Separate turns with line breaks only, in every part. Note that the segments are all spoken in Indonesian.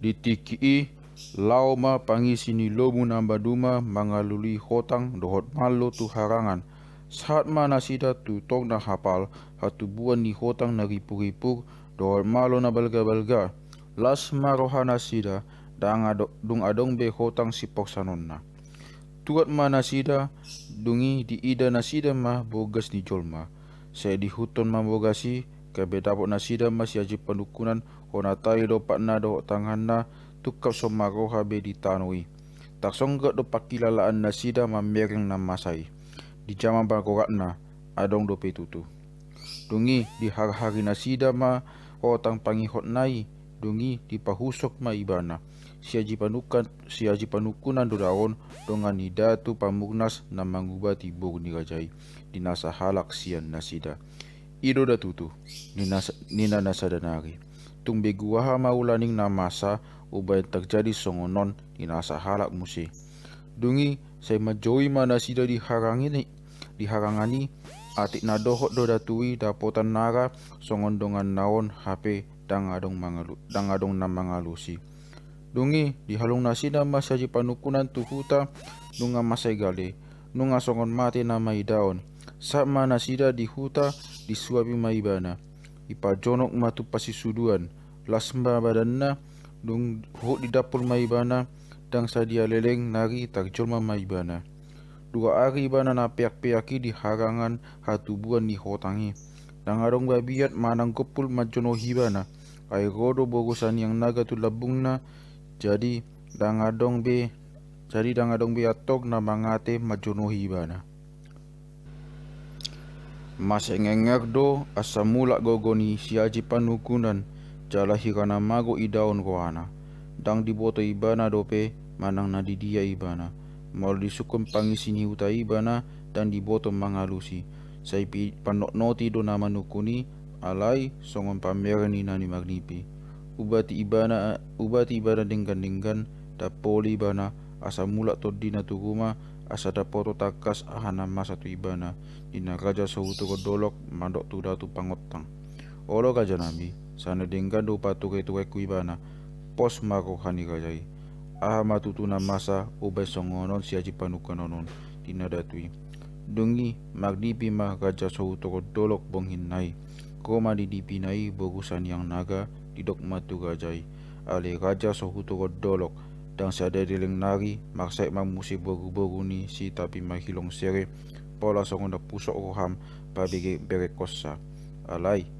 Ditiki lau ma pangisini lomu namba duma mangaluli hotang dohot malo tu harangan. Saat mana sida tu tong na hapal hatu buan ni hotang na ripu-ripu dohot malo na balga-balga. Las marohana sida dung adong be hotang sipok sanonna. Tuat mana sida dungi di ida na sida ma bogas ni jolma. Saya di huton ma bogasi kabe dapot na sida ma si aji pendukunan hona tai do pakna do tangan na tukap somaroha be di tanoi. Tak songgot do pakilalaan na sida ma mereng na masai. Di jaman bagorak na adong do petutu. Dungi di hari-hari na sida ma hotang pangihot nai. Dungi di pahusok ma ibana. Si aji panukunan do daon dongan ni datu pamugnas na mangubati bog ni rajai. Di nasa halak sian na sida. Ido da tutu nina nasa danari. Tung beguaha maulaning na masa ubay terjadi songonon di nasa halak musi. Dungi saya majoi mana sida diharangani atik na dohot do datui dapotan nara songon dongan naon HP dang adong na mangalusi. Dungi dihalung na sida masaji panukunan tuhuta nunga masai gale nunga songon mate na maidaon. Saat mana sida di huta disuapi maibana ipajonok matu pasisuduan lasmba badanna dung hut di dapur maibana dang sadia leleng nari tarjolma maibana. Dua hari bana na peak-peaki di harangan hatubuan ni hotangi. Dang adong babiat manang kopul majono hibana. Ay rodo bogosan yang naga tu labungna jadi dang adong be atok na mangate majono hibana. Masengengek do asa mulak gogoni si aji panukunan jala hirana mago idaon roana. Dang diboto ibana dope manang na didia ibana. Mau disukun pangisini huta ibana dan diboto mangalusi. Sai panok noti do nama nukuni alai songon pamerani nani magnipi. Ubati ibana denggan dapoli ibana asa mulak todina tu rumah asa dapoto takas ahana masa tu ibana dina raja sahutu kodolok mandok tu datu pangotang. Olo raja nami sana denggan do patu ketu ibana pos marohani rajai. Aha matutuna masa ubay songonon si aji panukanonon dina datui. Dungi magdipi ma raja sahutu kodolok bonghinai. Koma didipinai bogusan yang naga didok matu rajai. Ale raja sahutu kodolok dang sada dileng nari maksai mamusi bogu-bogu ni si tapi mahilong sere pola songon da pusok roham pabege berekosa alai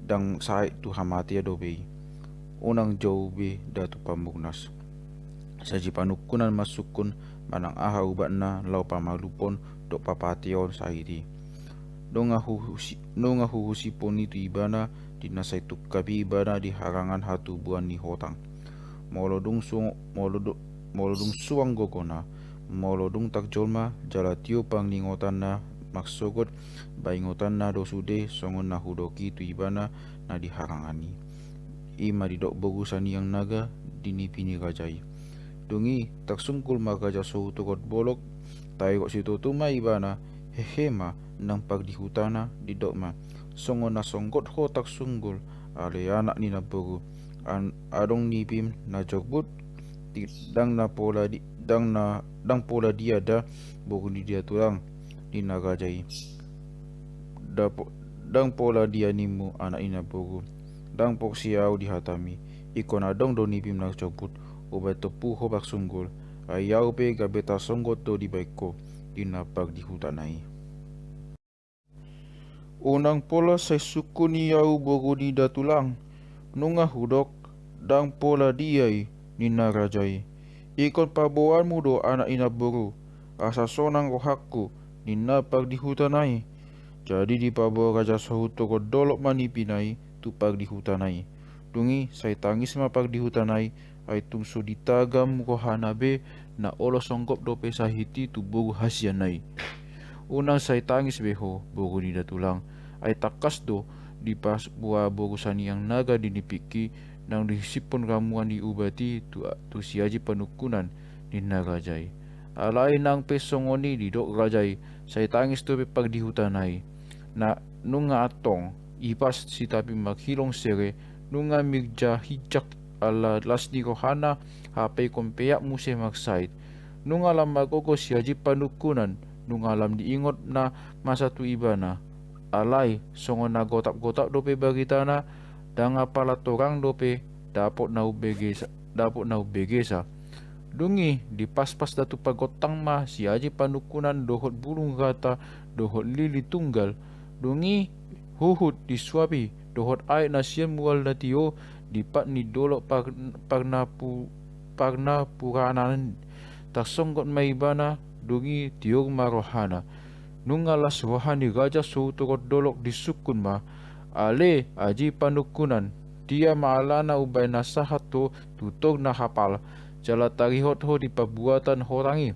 dang sai tu hamati adobe unang jauh be datu pamugnas saji panukunan masukun manang aha ubatna lau pamalupon dok papation saiti nonga huhusi poni tu ibana dinasai tukabi ibana di harangan hatu buan ni hotang. Molodung suang gogona molodung takjolma jala tio panglingotan na maksogot baingotan na dosude songon na hudoki tu ibana na diharangani ima didok bogusan yang naga dinipini rajai. Dungi tak sungkul magaja sohutu kot bolok tayo si tutuma ibana hehema nang pagdihutana didok ma songon na songgot ho tak sunggul ale anak ni na bogu adong nipim na jogbut dang pola dia da bogu di dia tulang di nagajai dang pola dia nimu anak ina bogu dang pok siau dihatami ikon adong do nipim na jogbut ubay topu hobak sunggul ayaw pe gabeta songgot do di baiko di napag di hutanai. Unang pola say suku ni yau bogu di datulang nunga hudok dang pola diai nina rajai ikon paboanmu do anak ina buru asa sonang rohakku nina pag di hutanai jadi di pabo raja sahuto ko dolok manipinai tu pag di hutanai. Dungi say tangis ma pag di hutanai ay tungso ditagam ko hanabe na olo songkop do pesahiti tu bogu hasianai. Unang say tangis beho bogu di datulang ay takas do di pas buah bogusan yang naga dinipiki nang dihisipon ramuan diubati tu siaji panukunan ni narajai. Alai nang pesongoni didok rajai say tangis tu pag di hutanai na nunga atong ipas si tapi maghilong sere nunga mirja hijak ala lasdi kohana hape kompeak muse maksait. Nungalam magogo si haji panukunan, nungalam diingot na masa tu ibana. Alai songo na gotak-gotak dope bagitana, danga pala torang dope dapot na ubegesa. Dungi di pas-pas datu pagotang ma si haji panukunan dohot bulung gata dohot lili tunggal. Dungi huhut disuapi dohot ai nasian mual na tio dipat ni dolok pagna puranan tasonggot maibana dungi tiog marohana. Nungalas wahani gajah suhutukot dolok disukun ma ale aji panukunan dia maalana ubay nasahat to tutog na hapal jala tarihot ho di pabuatan horangi.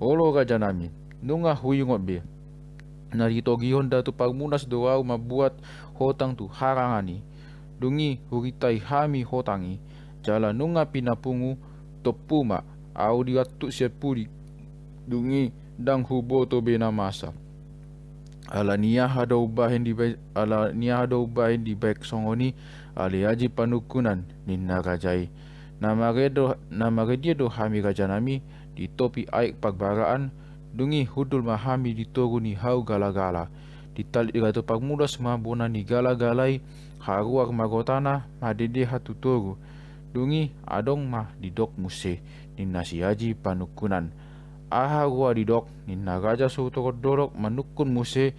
Olo gajah nami nunga huyungot be narito gihon datu pagmunas doau mabuat hotang tu harangani. Dungi huritai hami hotangi jala nunga pinapungu topuma au diwatu sepuri dungi dang huboto bena masa. Ala nia hada ubahin di baik songoni ali haji panukunan ninna rajai. Nama dia do hami rajanami di topi aik pagbaraan dungi hudul mahami di togu ni hau gala-gala. Di tali gato pagmudas mabona ni gala-galai haruak magotana madede hatu togu. Dungi adong mah didok muse ninna si haji panukunan. Aha gua didok ninna raja sutokot dorok manukun muse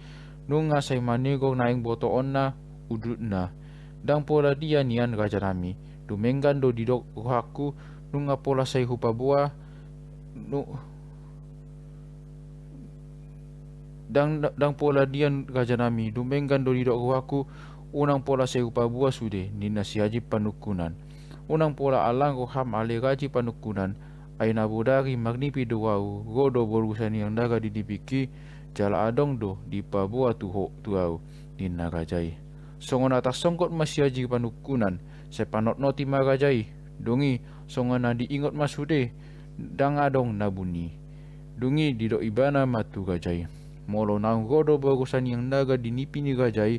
nunga say manegong naing boto onna udutna. Dang pola dia nian raja nami dumenggan do didok haku nunga pola say hupabua dang pola dian raja nami dumenggan do didok haku unang pola say hupabua sude ninna si haji panukunan. Unang pola alang ham ale raji panukunan ay nabudari magnipi do wau godo borusan yang daga didipiki jala adong do di pabua tuau ninna rajai. Songon atas songkot masih haji panukunan saya panot noti marajai dungi songon na diingot masude dang adong nabuni dungi didok ibana matu gajai molo nang godo borusan yang daga dinipini gajai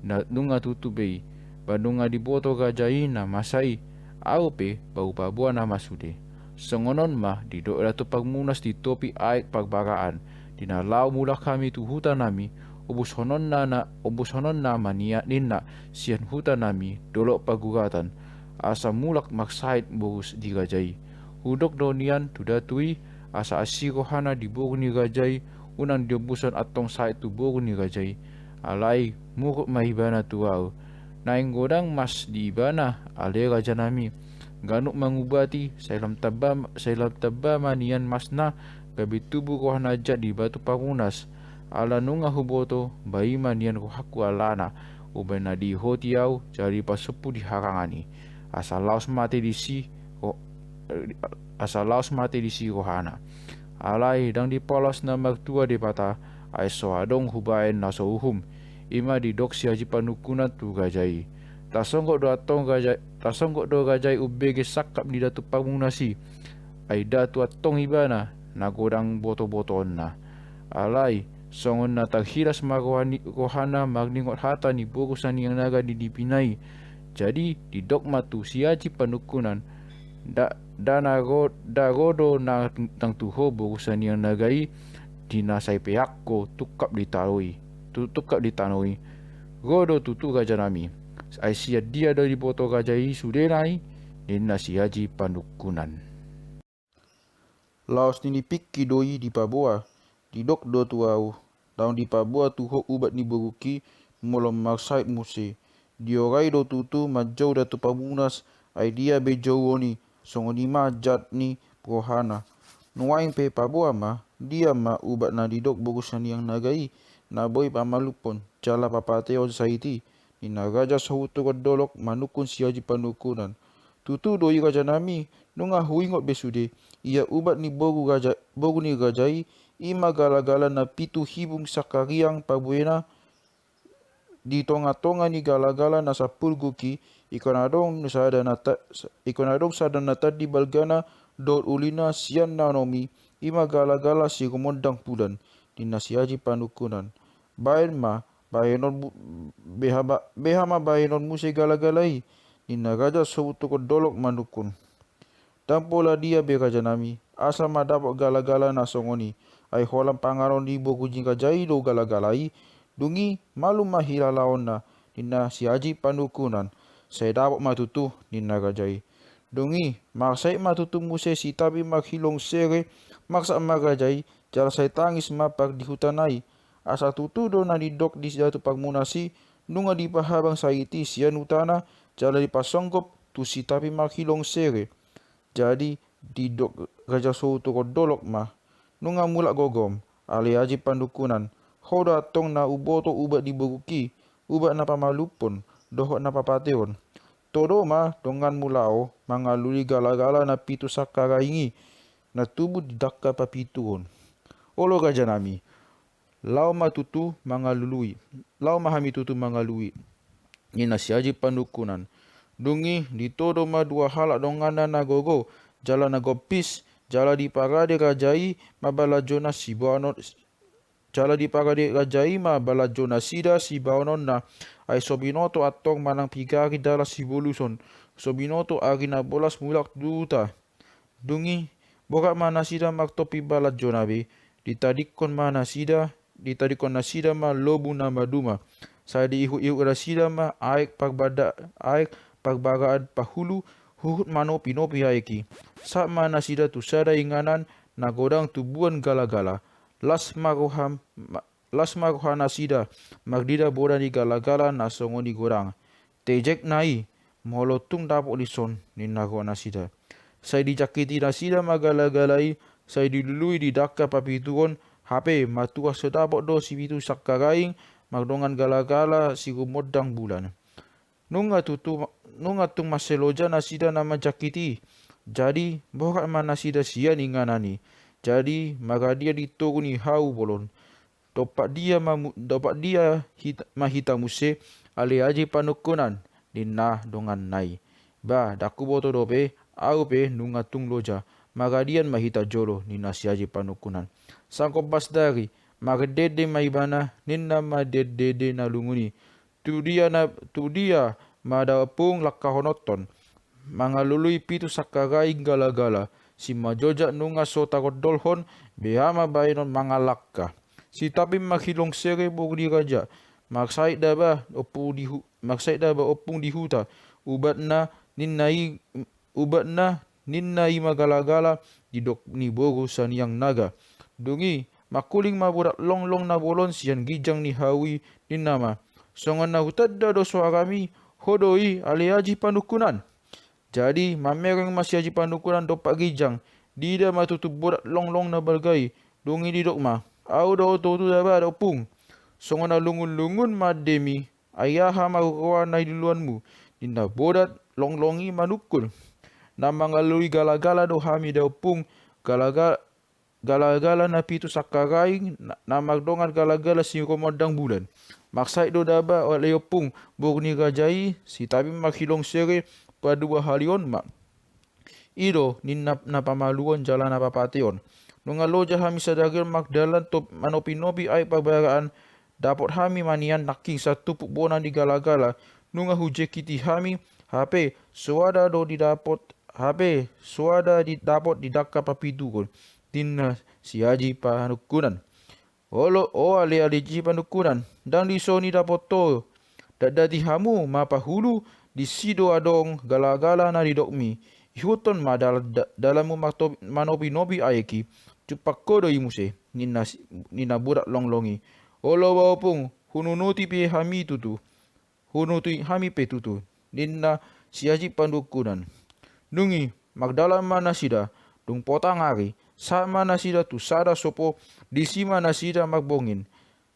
na nunga tutubei badunga diboto gajai na masai au pe bau pabua na masude. Songonon mah didok datu pagmunas di topi aik pagbaraan dinalau mula kami tu hutan nami ubus honon na mania ninna sian hutan nami dolok pagugatan asa mulak maksait bogus di gajai hudok donian tudatui asa asiko hana di bogu ni gajai unang diobusan atong sait tu bogu ni gajai alai mukut mahibana tuau naing godang mas di ibana ale raja nami ganuk mangubati sailam taba manian masna gabi tubuh ko hanajat di batu parunas ala nunga huboto bayi manian ko haku alana ubay na di hotiaw jari pasupu di harangani asalaos mati di si rohana alai dang di polos na magtua di pata ay soadong hubain na uhum ima di doksi haji panukunan tu gajai tasonggok do gajai ubege sakap di datu pamunasi ay datu atong ibana nagodang boto-botoon na alai songon na taghiras rohana magningot hata ni borusan yang naga didipinai jadi di dogma tu si haji panukunan da godo na tang tuho borusan yang nagai dinasai pehakko tukap ditanoi godo tutu gajah nami ai sia dia dari boto gajai sudenai ninna si haji panukunan. Laos nini pikki doi di paboa didok do tuau daun di pabua tuho ubat ni boruki molom maksait muse diorai do tutu majau datu pamunas ai dia bejau oni songoni majat ni rohana nuaing pe pabua ma dia ma ubat na didok borusan yang nagai na boy pamalupon jala papateo saiti ina raja sahutu dolok manukun si haji panukunan tutu doi raja nami nunga huingot besude ia ubat ni bogu ni gajai ima gala-gala na pitu hibung sakariang pabuena di tonga-tonga ni gala-gala na sapulguki ikonadong sadana tadi balgana dor ulina sian nanomi ima gala-gala si gumondang pulan di nasi haji panukunan bayan ma bayanon behama bayanon muse gala-galai nina raja sewutu dolok manukun. Tampola dia be raja nami, asa ma dapat gala-gala na songoni, ai holam pangaron di boku jingka jai do gala-galai, dungi malu mahila laon na, nina si haji panukunan, saya dapat matutu nina rajai. Dungi maksai matutu muse si tapi makhilong sere, maksa magajai, jala saya tangis mapak di hutanai, asa tutu do na di dok di jatu pagmunasi, nunga di pahabang saiti sian utana, jala di pasonggop tu si tapi makhilong sere. Jadi di dok raja sutu ko dolok mah nunga mulak gogom ali aji pandukunan hoda tong na uboto ubat di boguki ubat na pamalupon dohok na papateon todo mah dongan mulao mangaluli gala-gala na pitu sakara ingi na tubuh di dakka papituon olo raja nami lau ma tutu mangalului lau mahami tutu mangalui ni nasi aji pandukunan dungi ditodo ma dua halak dongana na gogo jala na gopis jala di parade rajai mabala jona si baonon jala di parade rajai mabala jona sida si baonon na ai sobinoto atong manang pigari dala si boluson sobinoto ari na bolas mulak duta dungi boka mana sida mak topi bala jona be ditadikon mana sida ditadikon na sida ma lobu na maduma saya di ihu rasida ma aik pagbada aik pagbagaan pahulu huhut manopi-nopi haiki. Saat mana sida tu sada inganan nagodang tubuan gala-gala. Las marohana sida magdida bodan di gala-gala na songon di gorang. Tejek nai molotung dapok lison ni nagoana sida. Saya dijakiti na sida magala-galai, saya dilului di dakka papituon HP matua sedapok do si pitu sakkaraing magdongan gala-gala si gumodang bulan. Nunga tung maseloja nasida nama jakiti. Jadi bohak mana sida sian inganani. Jadi maka dia ditoguni hau bolon. Dopak dia mahita muse ale aji panukunan dinah dongan nai. Ba daku boto dope au pe nunga tung loja. Maka dia mahita jolo ni nasi aji panukunan. Sangkop bas dari maka dede maibana ninna ma dede na lunguni. Tu dia madapung lakahonoton mangalului pitu sakagai gala-gala si majoja nunga sota kodolhon behama bainon mangalakka si tapi makhilong sere bogdi raja maksai daba opung di huta ubat na ninnai magala-gala di dok ni bogo saniang naga dungi makuling mabudak long-long na bolon sian gijang ni hawi ninnama songan na hutadda do suarami hodoi ali aji panukunan. Jadi mamereng masih aji panukunan dopak gijang. Dida matutu bodak long-long na balgai. Dungi di dok ma. Au do tu daba do pung. Songan na lungun-lungun mademi. Ayaha marukawa na diluanmu. Dinda bodat long-longi manukun. Na mangalui gala-gala do hami do pung. Gala-gala na pitu sakarai na magdongan gala-gala si komodang bulan. Maksai do daba oleh opung bogni rajai si tapi makhilong sere padua halion mak. Ido ninna na pamaluan jalan apa pateon. Nunga loja hami sadagir magdalan top manopi-nopi ai pabaraan dapat hami manian naking satu puk bonan di gala-gala. Nunga huje kiti hami HP suada didapot di dakka papidukon. Dinna si haji panukunan. Olo ali ji panukunan dan di soni dapoto dadati hamu mapa hulu di sido adong gala-gala na di dokmi ihuton ma dalamu manopi-nopi ayeki cupak kodo imuse nina budak long-longi olo wapung hununuti pi hami tutu hunuti hami pe tutu nina si haji pandukunan nungi magdalam mana sida dung potang hari sama nasida tu sada sopo di sima nasida magbongin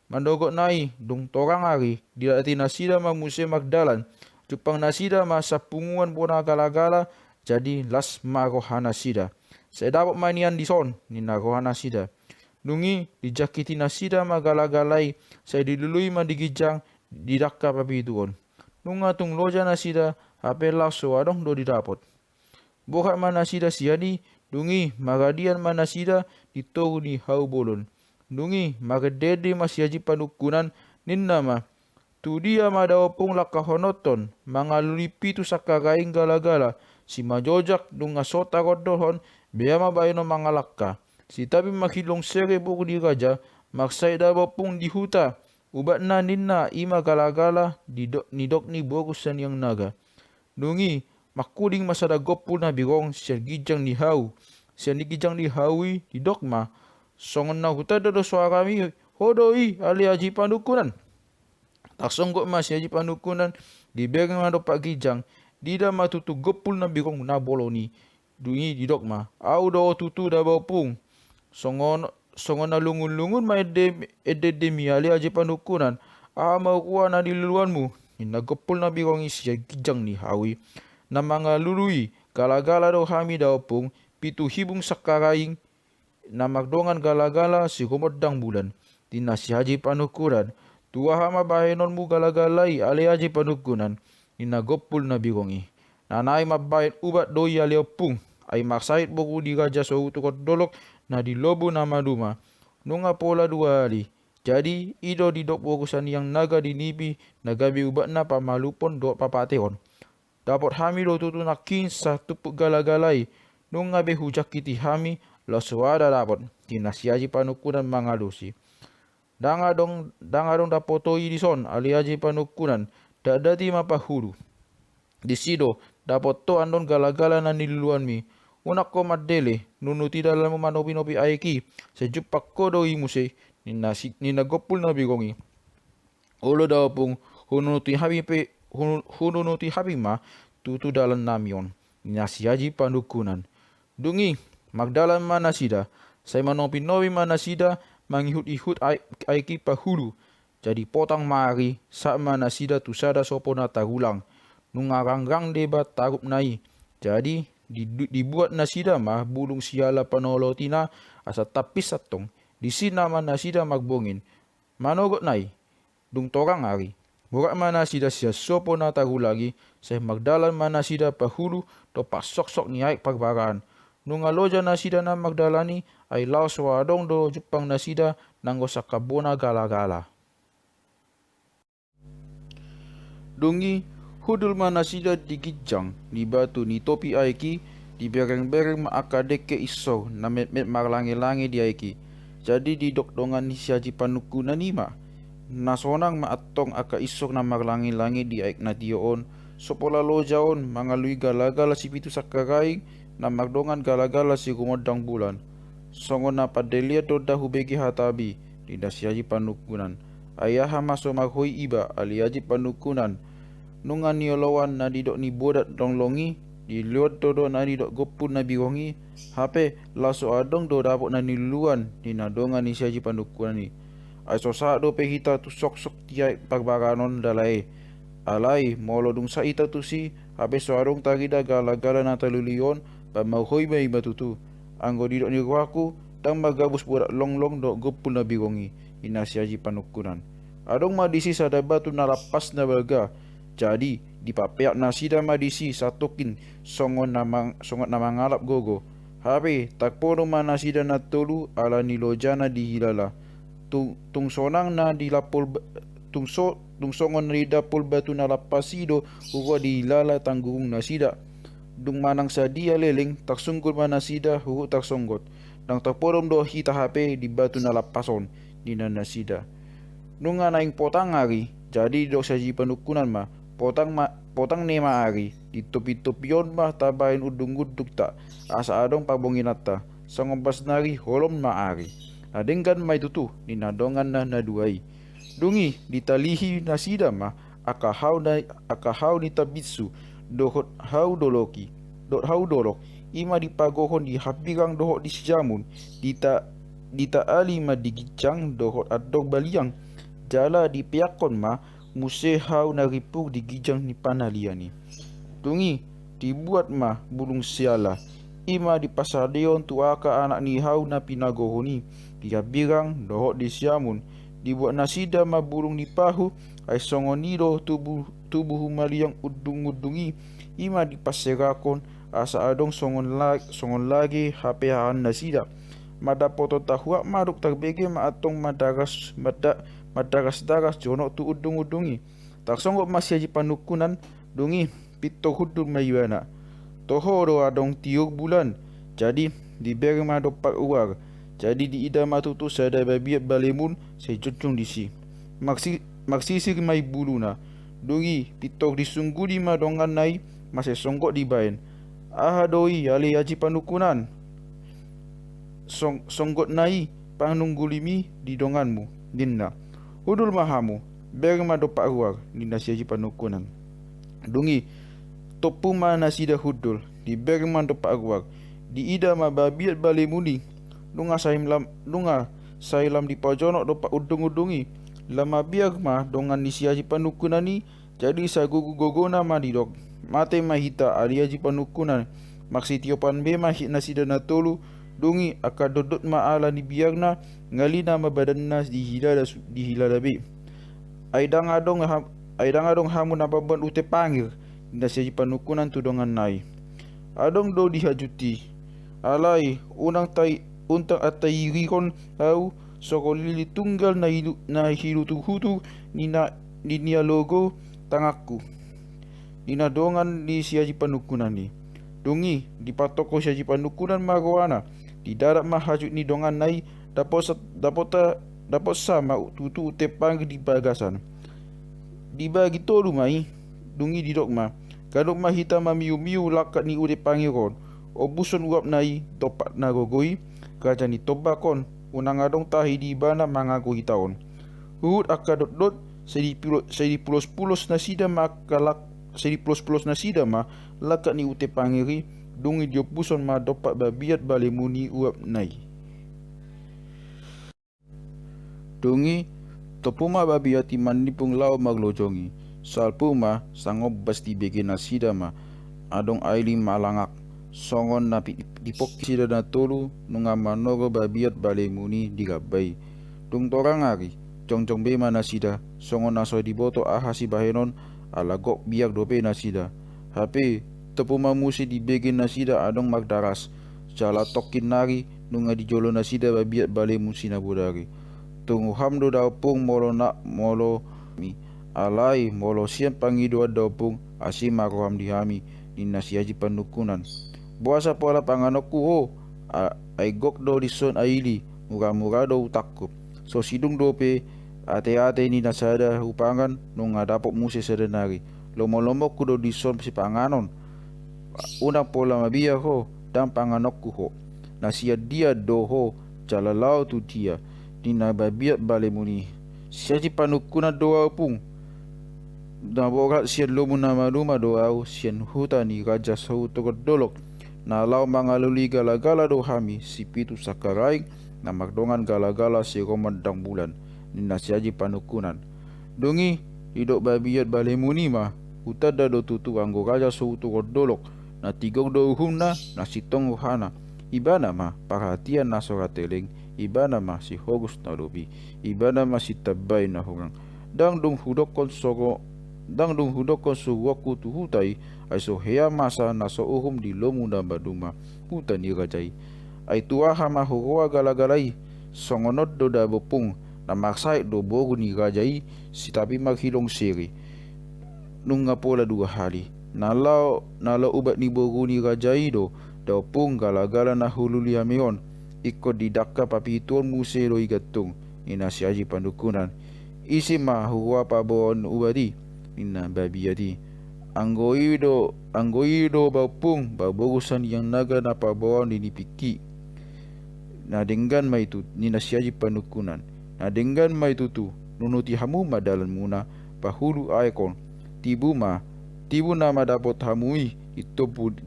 mandogot nai dung torang hari dilati nasida mamuse magdalan cupang nasida masa punguan bona gala-gala jadi las marohana sida saya dapat manian di son ni narohana sida nungi dijakiti nasida magala-galai saya dilului madigijang didakka papituon nunga tung loja nasida hape laso adong do didapot bokat mana sida siani dungi magadian mana sida ditogu ni hau bolon dungi magadede masih aji panukunan ninna ma Tu dia madaopong lakahonoton, mangaluli pitu sakaraing gala-gala, si majojak dunga sota kodohon, bea mabayano mangalakka. Si tabi makilong sere buku di raja, maksay dabopong di huta, ubat na ninna ima gala-gala, nidok ni bogusan yang naga. Nungi, makuding masada gopul na bigong, siya gijang ni hau, siya ni gijang ni hawi, di dokma, songon na huta dodo suarami, hodoi ali aji pandukunan. Tak songgok mas yaji panukunan di bereng mado pak gijang dida matutu gopul na bigong na boloni dungi di dok ma au do tutu da bopung songon na lungun ma ede demi ali aji panukunan mau kuwa na di luluanmu ina gopul na bigong isi gijang ni hawi na mga lului gala-gala do hami da opung pitu hibung sakaraing na magdongan gala-gala si humodang bulan tina si haji panukuran tua hama bahenon mu gala-galai ale aji panukunan ina gopul na bigongi. Nanai mabahet ubat doi ale opung ay maksait boku di raja so utukot dolok na di lobu na maduma. Nunga pola dua ali. Jadi ido di dok bokusan yang naga di nibi nagabi ubat na pamalupon do papateon. Dapat hami do tutu na kinsa tupuk gala-galai. Nunga be hujak kiti hami lo suada dapat. Tina si aji panukunan mangalusi. Danga dong dapotoi di son ali aji panukunan dadati mapahuru. Di sido dapot to andon gala-gala na niluan mi. Unak ko madele nunuti dalam manopi-nopi aiki sejupak ko do imuse nina gopul na bigongi. Ulo daw pong hununuti habi ma tutu dalan namion. Nina si aji panukunan. Dungi magdalan mana sida. Saya manopi-nopi mana sida mangihut-ihut aiki pahulu. Jadi potang mari sama nasida tusada sopo na tagulang. Nungarang-rang debat tarup nai. Jadi dibuat nasida mah bulung siala panolotina asa tapis satong. Di sina man nasida magbongin. Manogot nai. Dung torang ari. Burak mana sida siya sopo na tagulagi. Saya magdalan mana sida pahulu to pasok-sok ni aik pagbaraan. Nungaloja nasida na magdalani ay laos wadong do Jepang nasida nanggo sakabona gala-gala. Dungi hudul manasida di gijang ni batu ni topi aiki di bereng-bereng maakadeke iso na met-met marlangi-langi di aiki. Jadi di dokdongan ni siaji panuku na nima. Nasonang maatong aka isok na marlangi-langi di aik na tiyoon. Sopola lojaon mangalui gala-gala si pitu sakaraing na magdongan gala-gala si kumodang bulan. Songon na padelia do dahu begi hatabi di dasiaji panukunan. Ayaha maso maghoy iba aliaji panukunan. Nungan niolowan na didok ni bodat donglongi di liot do na didok gopun na bigongi. Hape laso adong do dapok na niluan di nadongan ni siaji panukunan ni. Ay sosa do pe hita tu sok-sok tiay pagbaranon dalai. Alai molo dung sa ita tu si hape soarong tagida gala-gala na talulion pamauhoy may matutu. Anggo didok ni waku tang magabus bodak long-long do gopul na bigongi ina siaji panukunan. Adong madisi sada batu na lapas na baga. Jadi dipapeak na sida madisi satokin songon na mangalap gogo. Hape takpono mana sida na tolu ala nilojana di hilala. Tung sonang na dilapol tung songon na didapol batu na lapasido huwa di hilala tanggung na sida. Dung manang sa dia leleng tak sunggol mana sida huhu tak songgot. Nang taporom do hita hape di batu na lapason di nasida. Nung nga naing potang ari jadi do sa panukunan ma potang nema ari di topi-topion mah tabahin udung-udug ta asa adong pabonginata sangombas nari holom maari. Adenggan may tutu ni nadongan na naduay. Dungi ditalihi nasida ma akahaw ni tabitsu dohot hau doloki dot hau dolok ima dipagohon di hapirang dohot di sijamun dita ali ma digicang dohot adog baliang jala di piakon ma muse hau naripug di gijang ni panaliani. Dungi dibuat ma bulung siala ima di pasadeon tuaka anak ni hau na pinagohoni di hapirang dohot di siamun dibuat nasida ma burung di pahu ay songonido tubuh maliang udung-udungi ima dipaserakon asa adong songon lagi hapehaan nasida madapoto tahua maruk tagbege maatong madaras-daras jonok tu udung-udungi. Tak songok masih haji panukunan dungi pito hudul mayuana. Toho do adong 3 bulan. Jadi diberi ma dopak uar. Jadi di ida matutu sada babiat balemun saya cucung disi. Maksisir mai buluna. Dungi pitok disungguli ma dongan nai masih songgok dibain. Ah doi ali haji panukunan. Songgot nai panunggulimi di donganmu dinna. Hudul mahamu beri ma dopak uar dinna si haji panukunan. Dungi topu ma nasida hudul diberi ma dopak uar. Di ida ma babiat balemuni lunga sailam di pajonok dopak udung-udungi lama biag ma dongan ni si haji panukunani jadi sa gogona ma didok mate ma hita ali haji panukunan maksi tiopan be ma nasida na tolu dungi akadodot ma ala ni biagna ngalina ma badanna dihilada be aidang adong hamu na baban ute pangir na si haji panukunan tu dongan nai adong do dihajuti alai untang atairikon au sokolili tunggal na hilutu-hutu ni nia logo tangaku nina dongan di si haji panukunan ni dungi di patoko si haji panukunan magoana di darat mah hajut ni dongan nai dapat sama tutu tepang di bagasan dibagi tolu mai dungi di dokma kadok mah hitam miu-miu lakat ni ude pangiron obuson uap nai topat nagogoi kaja ni tobakon unang adong tahi di bana mangago hitaon hut akadot sedi pulos nasida makalak sedi pulos nasida ma lakat ni ute pangiri dungi diopuson ma dopak babiat balemuni uap nai dungi topuma babiati manipung lau maglojongi salpuma sangob basti bege nasida ma adong aili malangak songon na dipoki sida na tolu nunga manogo babiat balemuni digabai dung torang ari jong be mana sida songon naso diboto ahasi bahenon alagok biak dope nasida hape tepuma musi dibegi nasida adong magdaras jala tokin nari nunga dijolo nasida babiat balemu sinabudari tungu hamdo daupung molo mi alai molo sian pangido daupung asim maroham dihami ni nasi haji panukunan buasa pola panganokku ho aigok do dison aili mura-mura do utakku so sidung dope ate-ate ni nasada upangan nung adapok musi sedenari lomo-lomo ku do dison si panganon unang pola mabia ho dan panganokku ho nasia dia do ho jalalau tu dia dina babiat balemuni siaji panukuna doa pung na borat sian lomu nama rumah doau sian hutani raja sau togodolok na lau mangaluli gala-gala do hami si pitu sakaraing na magdongan gala-gala si romandang bulan ni nasi haji panukunan dungi hidok babiat balemuni mah utada do tutu anggo raja sau togodolok na tigong do uhumna na sitong uhana ibana mah perhatian na sorateleng ibana mah si hogus na lobi ibana mah si tabay na hurang dang dung hudokon suwaku tu hutai ai so hea masa na so uhum di lomu na baduma hutani rajai ai tuaha ma horoa gala-galai songonot do da bopung na maksai do boru ni rajai si tapi maghilong siri nunga pola 2 hari nalau ubat ni boru ni rajai do daupung gala-gala na hululi ameon ikut didakka papi tuan muse do igatung ina si haji pandukunan isi ma hurua pabon ubadi ina babiati anggoido baupung baborusan yang naga na pabon dinipiki na denggan mai tu ni si haji pandukunan na denggan mai tu nunuti hamu madalan muna pahulu aikon tibu nama dapot hamui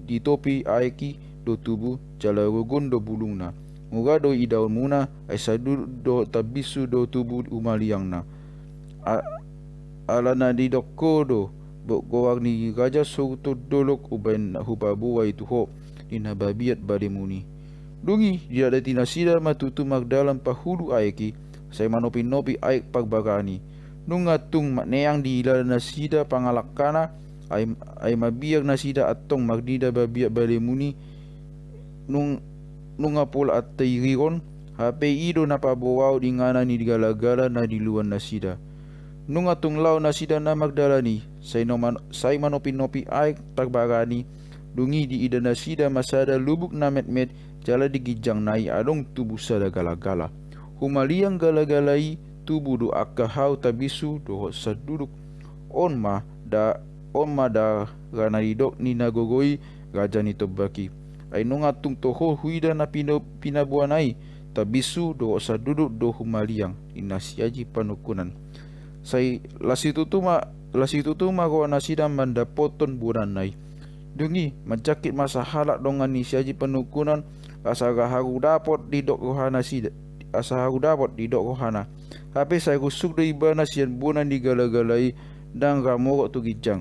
ditopi aiki do tubu jala rugun do bulungna muga do idaun muna aisadu do tabisu do tubu umaliangna alana di dokko do bokowak ni raja sutu dolok ubain hubabu wa itu ho dina babiat balemuni dungi dia ada tinasida matutu magdalam pahulu aiki saya manopi aik pagbagani nungatung makneang di ilala nasida pangalakana ay mabiag nasida atong magdida babiat balemuni nunga pola at tayriron Hape ido na pabawao di ngana ni gala-gala na di luan na sida. Nung atong law na sida na magdalani, say manopi-nopi ay tagbarani, dungi di ida na sida masada lubuk na met-met, jala di gijang nai adong tubuh sada gala-gala. Humaliang gala-galai, tubuh do akahau tabisu do sa duduk on ma da rana didok ni nagogoi raja ni tobaki. Ay nung atung toho huida na pinabuanai, tabisu do sa duduk do humaliang inasiaji panukunan. Say lasitutuma ko nasida mandapoton buranay. Dungi majakit masa halak dongan ni siaji panukunan asa haru dapot didok rohana sida. Asa haru dapot didok rohana. Hape saya kusuk do ibana sian bunan digala-galai dan ramorok tu gijang.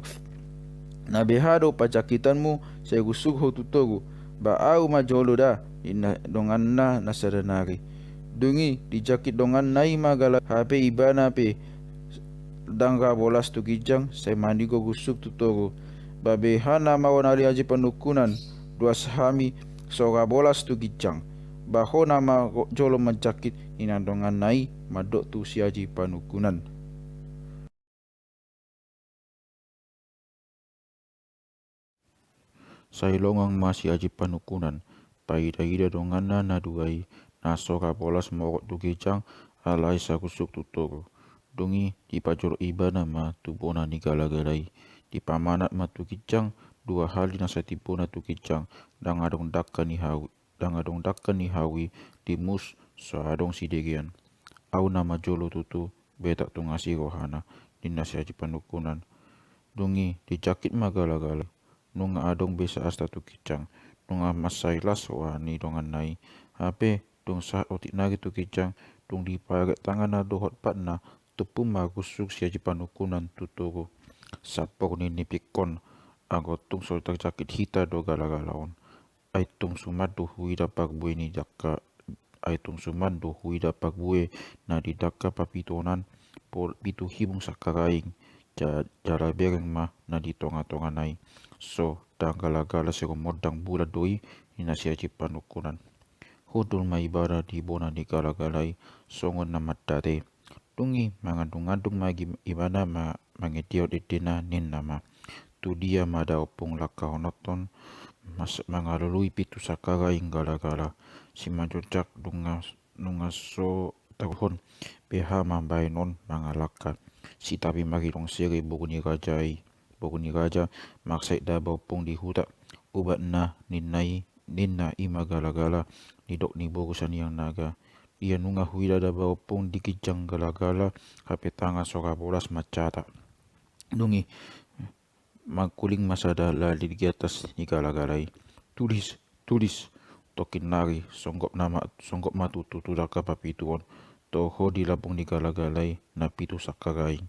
Na behado pajakitanmu saya kusuk ho tutogu. Ba au majolo da ina dongan na nasaranari. Dungi dijakit dongan nai magala hape ibana pe dangga bolas tu gijang saya mandi go gusuk tu togo babe hana mawan ali aji panukunan dua sahami soga bolas tu gijang baho nama jolo menjakit inandongan nai madok tu si aji panukunan. Saya longang masih aji panukunan paida-ida dongana na duai na soga bolas morok tu gijang alai sa gusuk tu togo. Dungi di pajoro ibana ma tu bona ni gala-galai di pamanat ma tu kijang dua hali na satipona tu kijang dang adong dakkan ni hawi di mus so adong sidegian au nama jolo tutu betak tu ngasi rohana di nasi aji panukunan. Dungi di jakit ma gala-galai nunga adong besa asta tu kijang nunga masai las wani dongan nai hape dong saat otik nagi tu kijang dong di paret tangan na dohot patna tupu magusuk si aji panukunan tuturu sapor ni nipikon agotung sol terjakit hita do gala-galaon aitung sumat do hui dapak bue ni daka aitung sumat do hui dapak bue na di daka papitonan pitu hibung sakaraing jara bereng ma na di tonga-tonga nai so dang gala-gala sego modang bula doi ina si aji panukunan hudul ma ibara di bona di gala-galai songon na matare. Dungi mangandung-ngandung magi ibana mangetiot idina nin nama tu dia mada opung laka honoton mangalului pitu sakara gala-gala si majojak nunga so tahun beha mambainon mangalaka si tapi magi dong sere boguni raja maksai da opung di huta ubat na ninna ima gala-gala nidok ni bogusan yang naga ia nunga huida da opung dikijang gala-gala hape tanga soga bolas macata. Dungi magkuling masada lali di atas ni gala-galai tulis tokin nari songgop matu tutudaka papituon toho di lapung di gala-galai na pitu sakarai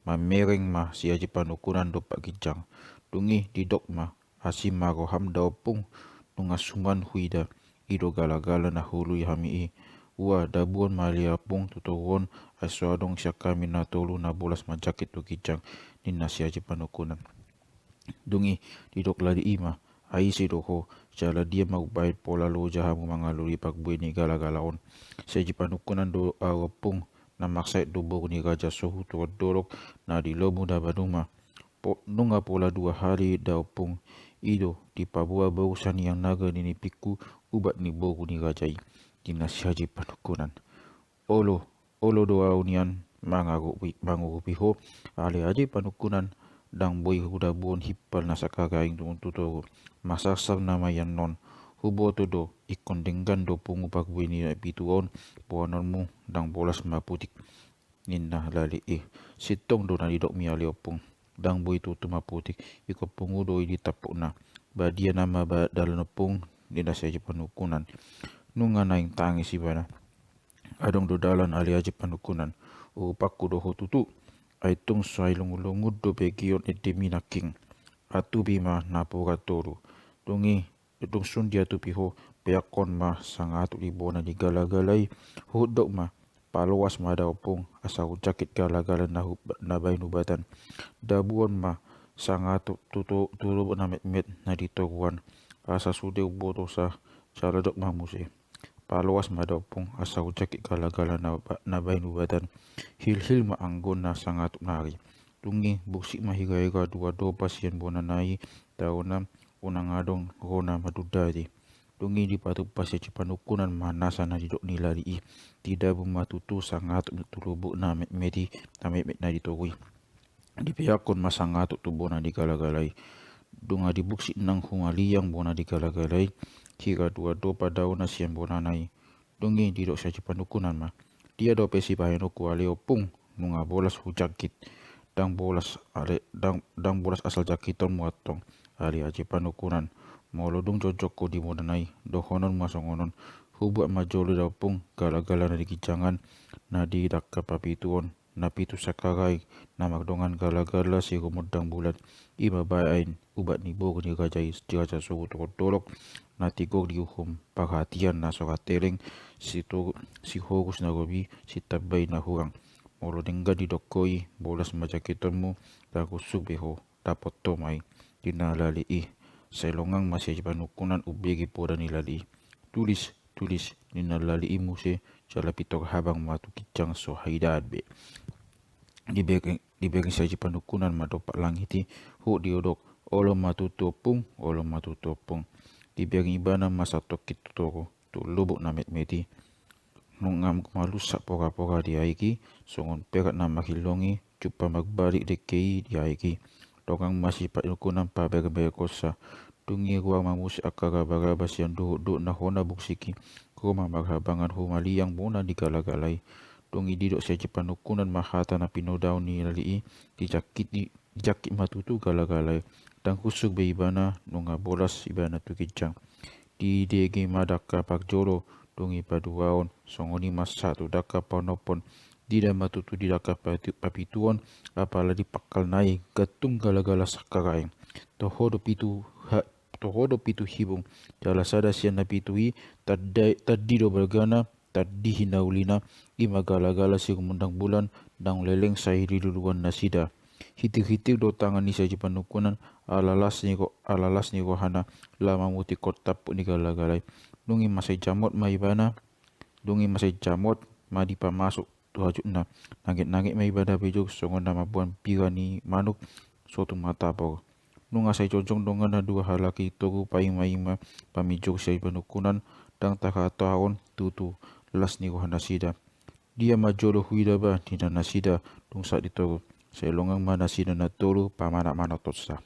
mamereng ma si aji panukunan dopak gijang. Dungi didok ma hasim maroham da opung nunga suman huida ido gala-gala na hului hami ua dabuan maliapung tuturon aso adong siya kami na tolu na bolas majakit tu kijang ni nasi aji panukunan. Dungi didok ladi ima aisi doho jala dia magbayad pola lo jahamu mangaluri pagbui ni gala-galaon si aji panukunan do awapung na maksait do bogu ni raja sohu turut dorok na di lomu da baduma nunga pola 2 hari da opung ido di pabua barusan yang naga ni piku ubat ni bogu ni rajai dinasi haji panukunan olo doa unian mangu piho ale haji panukunan dang boy huda buon hippal nasakagaing tutogo masasar nama yan non hubo todo ikon denggan do pungu pagbuy ni pituon buanonmu dang bolas maputik ninna lali sitong do na didok mi ali opung dang boy tutu maputik iko pungu do di tapuk na badia nama dalan opung dinasi haji panukunan nunga naing tangis ibana adong do dalan ali aji panukunan upaku do hotutu aitung sai lungud do begion edemi naking atu bima napura toru dungi itung sundia tu piho peakon ma sangatu libona di gala-galai hudok ma paluas ma da opung asau jakit gala-gala na bainubatan dabuan ma sangatu turu na met na ditoruan asa sude boto sa saladok ma muse palawas madopong asa ucakit gala-gala na bainu badan hil-hil maanggon na sangat nari tungi buksik mahiga-higa dua dopa sian bonanai tauna unang adong rona madudadi tungi di patu pasya cipanukunan manasa na didok nilari tidak bumatutu sangat tulubuk na medi tamet na ditogui di pihakon masangat tu bona di gala-galai dunga di buksik nang humaliang bona di gala-galai hingga dua dopa daun nasian bona nai dungi didok sa cipanukunan ma dia do pesi paheno kualeo pung nunga bolas hujakit dang bolas asal jakiton muatong ali aje panukunan molodung jojok ko di modanai dohonon masongonon hubuat majolo dapung gala-gala na dikicangan na di dakka papituon na pitu sakarai na magdongan gala-gala si gumodang bulan ibabain ubat ni bog ni gajai jaja sugu tolok na tigog di uhum perhatian na sorateleng si hogus na gobi si tabay na hurang molo dengga di dokoi bolas majakitonmu dagusuk beho dapat tomai dinalali selongang masih panukunan ubegi poda nilali tulis ninalali muse jala pitok habang matu kicang so haidad be diberi saja panukunan madopak langiti hu diodok olo matu topung diberi ibana masa tokit toko tu lubuk namet meti nungam malusak poka-poka di aiki songon perak na makilongi cupa magbalik dekei di aiki dogang masih panukunan paber-ber kosa tungi ruang mamusi akara-baraba siang duduk na hona buksiki kuma maghabangan humaliang bona di gala-galai tungi didok saja panukunan mahata na pinodau ni lalii dijakit matutu gala-galai dan kusuk beibana nunga bolas ibana tukijang di dege madaka pakjolo tungi paduaon songoni mas satu daka panopon dida matutu di daka papituon apalagi pakal naik gatung gala-gala sakarai tohodo pitu hibung jala sada sian na pitui tadido bergana tadi hinaulina ima gala-gala si kumundang bulan dang leleng sahiri duluan nasida hitik-hitik do tangan ni saja panukunan alalas ni ko hana lama muti kotap ni gala-galai dungi masai jamot maibana dungi masai jamot madi pamasuk tuhajuk na nangit-nangit maibada bejok songon nama buan pirani manuk sotu mata po nunga sai jojong dongan na dua halaki togu paima pamijok sai panukunan dang taka tahun tutu las ni ko hana sida dia majolo huida ba dina nasida tung saat ditogu selongang mana sida na tolu pamana mana totsa